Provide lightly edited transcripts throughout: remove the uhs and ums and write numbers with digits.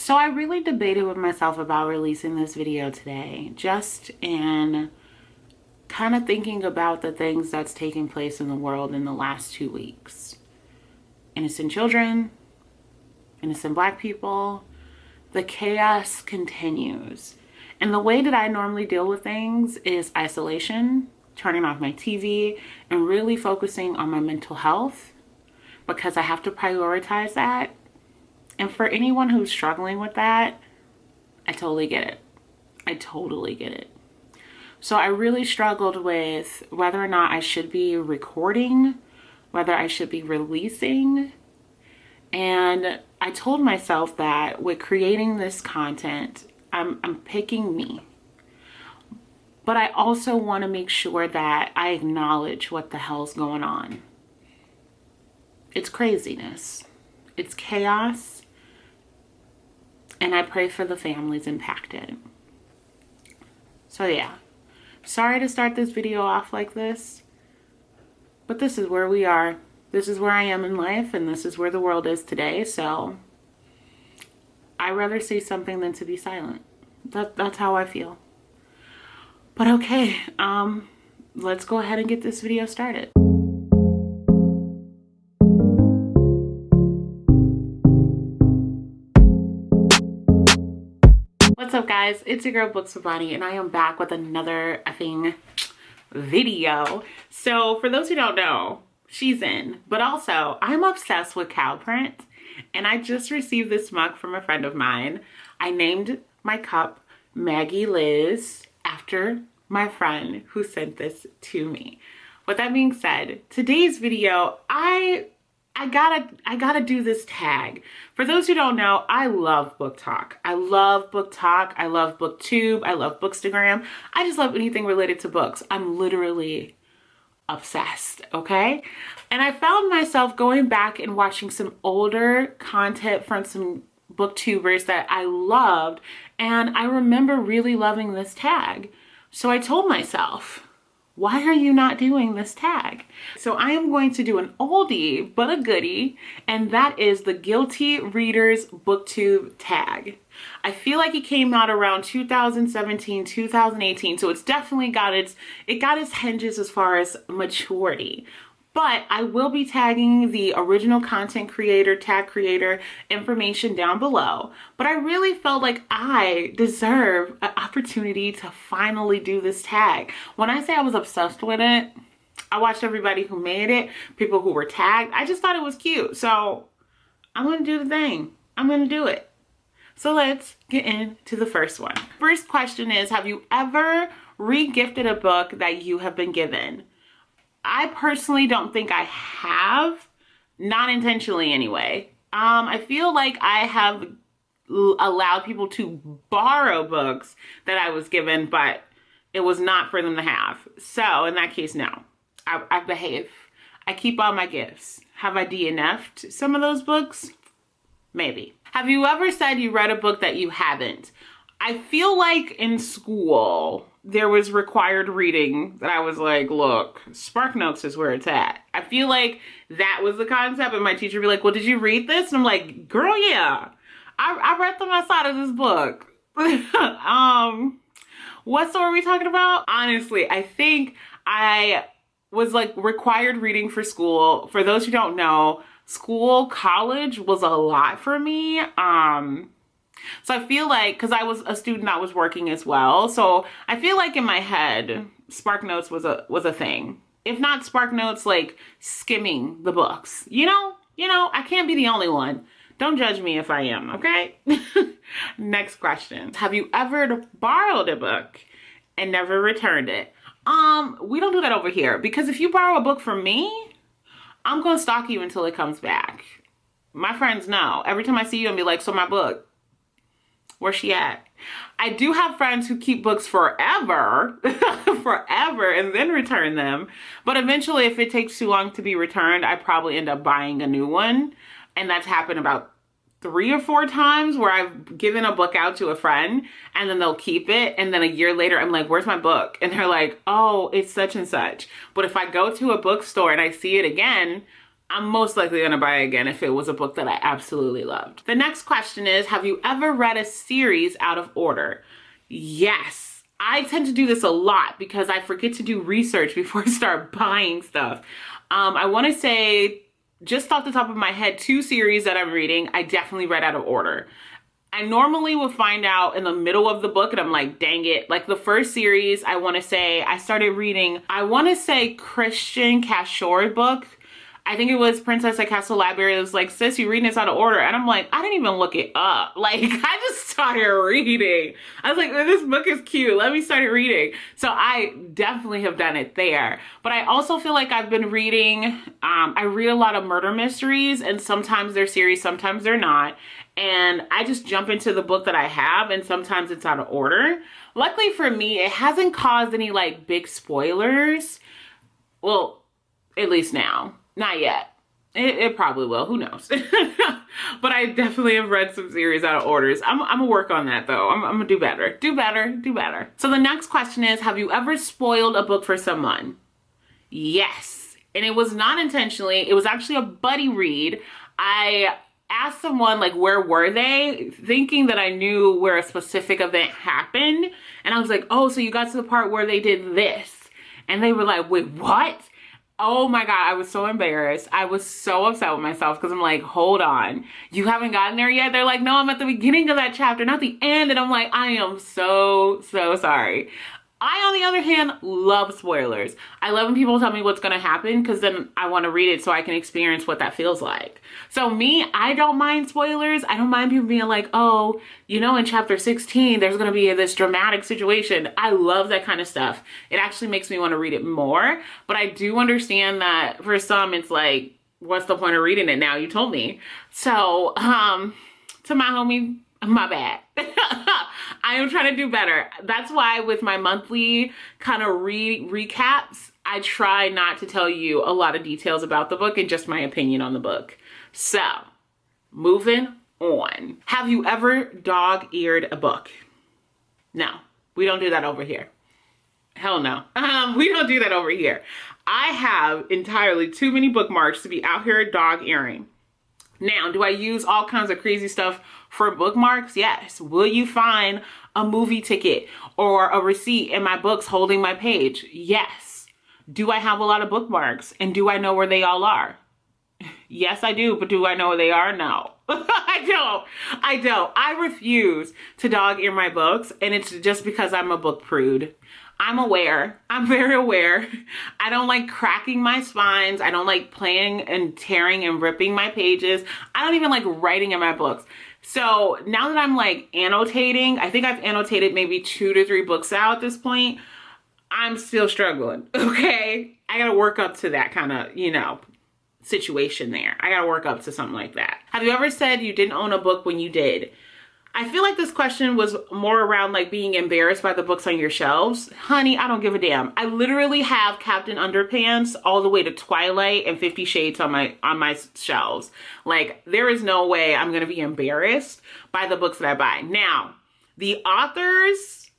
So I really debated with myself about releasing this video today, just in kind of thinking about the things that's taking place in the world in the last 2 weeks. Innocent children, innocent Black people, the chaos continues. And the way that I normally deal with things is isolation, turning off my TV, and really focusing on my mental health, because I have to prioritize that. And for anyone who's struggling with that, I totally get it. I totally get it. So I really struggled with whether or not I should be recording, whether I should be releasing. And I told myself that with creating this content, I'm picking me. But I also want to make sure that I acknowledge what the hell's going on. It's craziness. It's chaos. And I pray for the families impacted. So yeah, sorry to start this video off like this, but this is where we are. This is where I am in life, and this is where the world is today. So I'd rather say something than to be silent. That's how I feel. But okay, let's go ahead and get this video started. What's up, guys? It's your girl BooksWithBonnie, and I am back with another effing video. So for those who don't know, she's in, but also I'm obsessed with cow print, and I just received this mug from a friend of mine. I named my cup Maggie Liz after my friend who sent this to me. With that being said, today's video, I gotta do this tag. For those who don't know, I love book talk. I love book talk. I love booktube. I love bookstagram. I just love anything related to books. I'm literally obsessed, okay? And I found myself going back and watching some older content from some booktubers that I loved, and I remember really loving this tag. So I told myself, why are you not doing this tag? So I am going to do an oldie but a goodie, and that is the Guilty Readers Booktube tag. I feel like it came out around 2017, 2018, so it's definitely got its hinges as far as maturity. But I will be tagging the original content creator, tag creator information down below. But I really felt like I deserve an opportunity to finally do this tag. When I say I was obsessed with it, I watched everybody who made it, people who were tagged. I just thought it was cute. So I'm going to do the thing. I'm going to do it. So let's get into the first one. First question is, have you ever re-gifted a book that you have been given? I personally don't think I have, not intentionally anyway. I feel like I have allowed people to borrow books that I was given, but it was not for them to have. So in that case, no, I behave. I keep all my gifts. Have I DNF'd some of those books? Maybe. Have you ever said you read a book that you haven't? I feel like in school, there was required reading that I was like, look, SparkNotes is where it's at. I feel like that was the concept, and my teacher would be like, well, did you read this? And I'm like, girl, yeah. I read the mess out of this book. What story are we talking about? Honestly, I think I was like required reading for school. For those who don't know, college was a lot for me. So I feel like, because I was a student that was working as well, so I feel like in my head, SparkNotes was a thing. If not SparkNotes, like skimming the books. You know, I can't be the only one. Don't judge me if I am, okay? Next question. Have you ever borrowed a book and never returned it? We don't do that over here, because if you borrow a book from me, I'm gonna stalk you until it comes back. My friends know. Every time I see you, I'm be like, so my book, where's she at? I do have friends who keep books forever, forever, and then return them. But eventually, if it takes too long to be returned, I probably end up buying a new one. And that's happened about 3 or 4 times where I've given a book out to a friend and then they'll keep it. And then a year later, I'm like, where's my book? And they're like, oh, it's such and such. But if I go to a bookstore and I see it again, I'm most likely gonna buy it again if it was a book that I absolutely loved. The next question is, have you ever read a series out of order? Yes. I tend to do this a lot because I forget to do research before I start buying stuff. I wanna say, just off the top of my head, 2 series that I'm reading, I definitely read out of order. I normally will find out in the middle of the book and I'm like, dang it. Like the first series, I wanna say, I started reading, I wanna say Christian Cashore book. I think it was Princess at Castle Library. It was like, sis, you reading this out of order. And I'm like, I didn't even look it up. Like, I just started reading. I was like, this book is cute. Let me start reading. So I definitely have done it there. But I also feel like I've been reading, I read a lot of murder mysteries, and sometimes they're series, sometimes they're not. And I just jump into the book that I have, and sometimes it's out of order. Luckily for me, it hasn't caused any like big spoilers. Well, at least now. Not yet. It probably will. Who knows? But I definitely have read some series out of orders. I'm gonna work on that though. I'm gonna do better. Do better. Do better. So the next question is, have you ever spoiled a book for someone? Yes. And it was not intentionally. It was actually a buddy read. I asked someone like, where were they? Thinking that I knew where a specific event happened. And I was like, oh, so you got to the part where they did this. And they were like, wait, what? Oh my God, I was so embarrassed. I was so upset with myself because I'm like, hold on, you haven't gotten there yet? They're like, no, I'm at the beginning of that chapter, not the end. And I'm like, I am so sorry. I, on the other hand, love spoilers. I love when people tell me what's gonna happen because then I wanna read it so I can experience what that feels like. So me, I don't mind spoilers. I don't mind people being like, oh, you know, in chapter 16, there's gonna be this dramatic situation. I love that kind of stuff. It actually makes me wanna read it more. But I do understand that for some, it's like, what's the point of reading it now? You told me. So, to my homie, my bad. I am trying to do better. That's why with my monthly kind of recaps, I try not to tell you a lot of details about the book and just my opinion on the book. So, moving on. Have you ever dog-eared a book? No, we don't do that over here. Hell no. We don't do that over here. I have entirely too many bookmarks to be out here dog-earing. Now, do I use all kinds of crazy stuff for bookmarks? Yes. Will you find a movie ticket or a receipt in my books holding my page? Yes. Do I have a lot of bookmarks? And do I know where they all are? Yes, I do. But do I know where they are? No. I don't. I refuse to dog ear my books. And it's just because I'm a book prude. I'm aware. I'm very aware. I don't like cracking my spines. I don't like playing and tearing and ripping my pages. I don't even like writing in my books. So now that I'm like annotating, I think I've annotated maybe 2 to 3 books out at this point. I'm still struggling, okay? I gotta work up to that kind of, you know, situation there. I gotta work up to something like that. Have you ever said you didn't own a book when you did? I feel like this question was more around like being embarrassed by the books on your shelves. Honey, I don't give a damn. I literally have Captain Underpants all the way to Twilight and 50 Shades on my shelves. Like, there is no way I'm gonna be embarrassed by the books that I buy. Now, the authors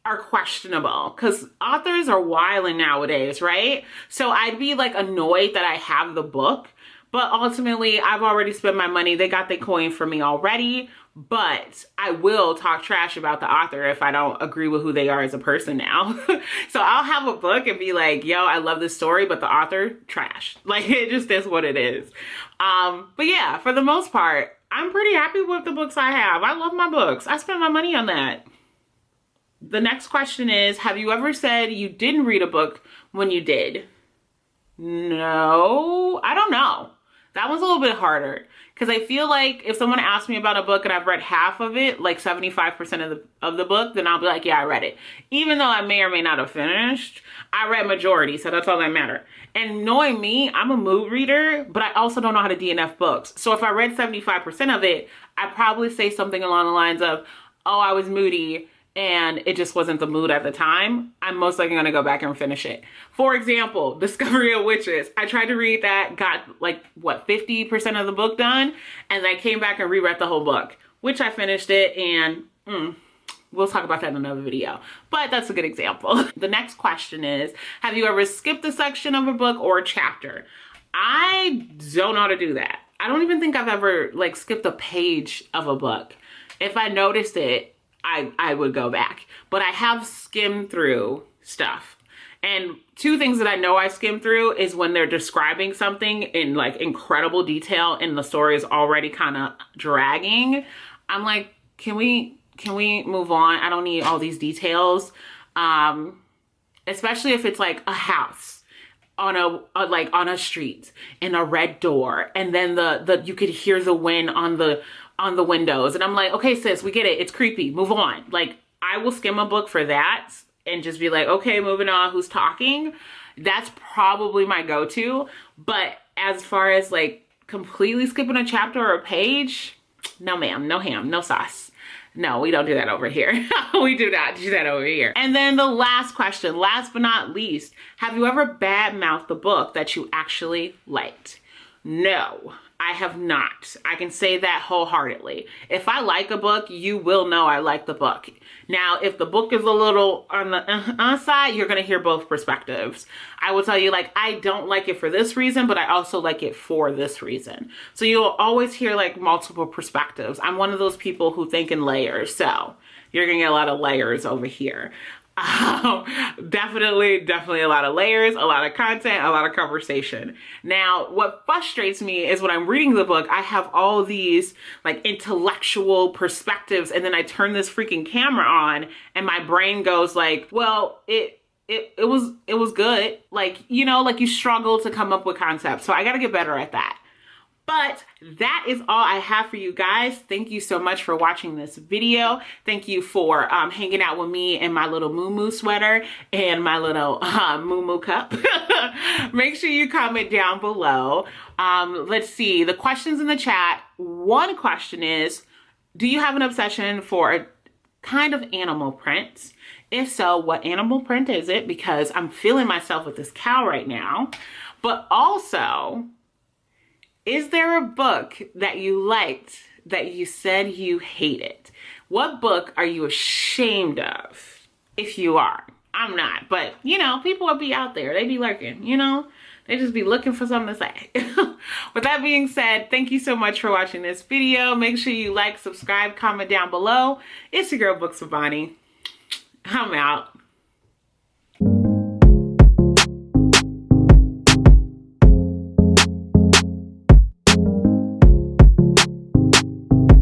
are questionable because authors are wilding nowadays, right? So I'd be like annoyed that I have the book, but ultimately I've already spent my money. They got the coin for me already. But I will talk trash about the author if I don't agree with who they are as a person now. So I'll have a book and be like, yo, I love this story, but the author, trash. Like, it just is what it is. But yeah, for the most part, I'm pretty happy with the books I have. I love my books. I spent my money on that. The next question is, have you ever said you didn't read a book when you did? No, I don't know. That one's a little bit harder. Because I feel like if someone asks me about a book and I've read half of it, like 75% of the book, then I'll be like, yeah, I read it. Even though I may or may not have finished, I read majority, so that's all that matters. And knowing me, I'm a mood reader, but I also don't know how to DNF books. So if I read 75% of it, I'd probably say something along the lines of, oh, I was moody and it just wasn't the mood at the time. I'm most likely gonna go back and finish it. For example, Discovery of Witches. I tried to read that, got like, what, 50% of the book done, and then I came back and reread the whole book, which I finished it, and we'll talk about that in another video. But that's a good example. The next question is, have you ever skipped a section of a book or a chapter? I don't know how to do that. I don't even think I've ever like skipped a page of a book. If I noticed it, I would go back. But I have skimmed through stuff. And two things that I know I skim through is when they're describing something in like incredible detail and the story is already kind of dragging. I'm like, can we move on? I don't need all these details. Especially if it's like a house on a street and a red door, and then the you could hear the wind on the windows, and I'm like, okay sis, we get it, it's creepy, move on. Like, I will skim a book for that and just be like, okay, moving on, who's talking? That's probably my go-to. But as far as like completely skipping a chapter or a page, no ma'am, no ham, no sauce. No, we don't do that over here. We do not do that over here. And then the last question, last but not least, have you ever bad-mouthed a book that you actually liked? No, I have not. I can say that wholeheartedly. If I like a book, you will know I like the book. Now, if the book is a little on the side, you're going to hear both perspectives. I will tell you, like, I don't like it for this reason, but I also like it for this reason. So you'll always hear like multiple perspectives. I'm one of those people who think in layers. So you're going to get a lot of layers over here. Definitely a lot of layers, a lot of content, a lot of conversation. Now, what frustrates me is when I'm reading the book, I have all these like intellectual perspectives, and then I turn this freaking camera on and my brain goes like, well, it was good. Like, you know, like you struggle to come up with concepts. So I got to get better at that. But that is all I have for you guys. Thank you so much for watching this video. Thank you for hanging out with me in my little moo sweater and my little moo cup. Make sure you comment down below. Let's see, the questions in the chat. One question is, do you have an obsession for a kind of animal print? If so, what animal print is it? Because I'm feeling myself with this cow right now. But also, is there a book that you liked that you said you hated? What book are you ashamed of? If you are. I'm not, but you know, people will be out there. They be lurking, you know? They just be looking for something to say. With that being said, thank you so much for watching this video. Make sure you like, subscribe, comment down below. It's your girl, BooksWithBonnie. I'm out.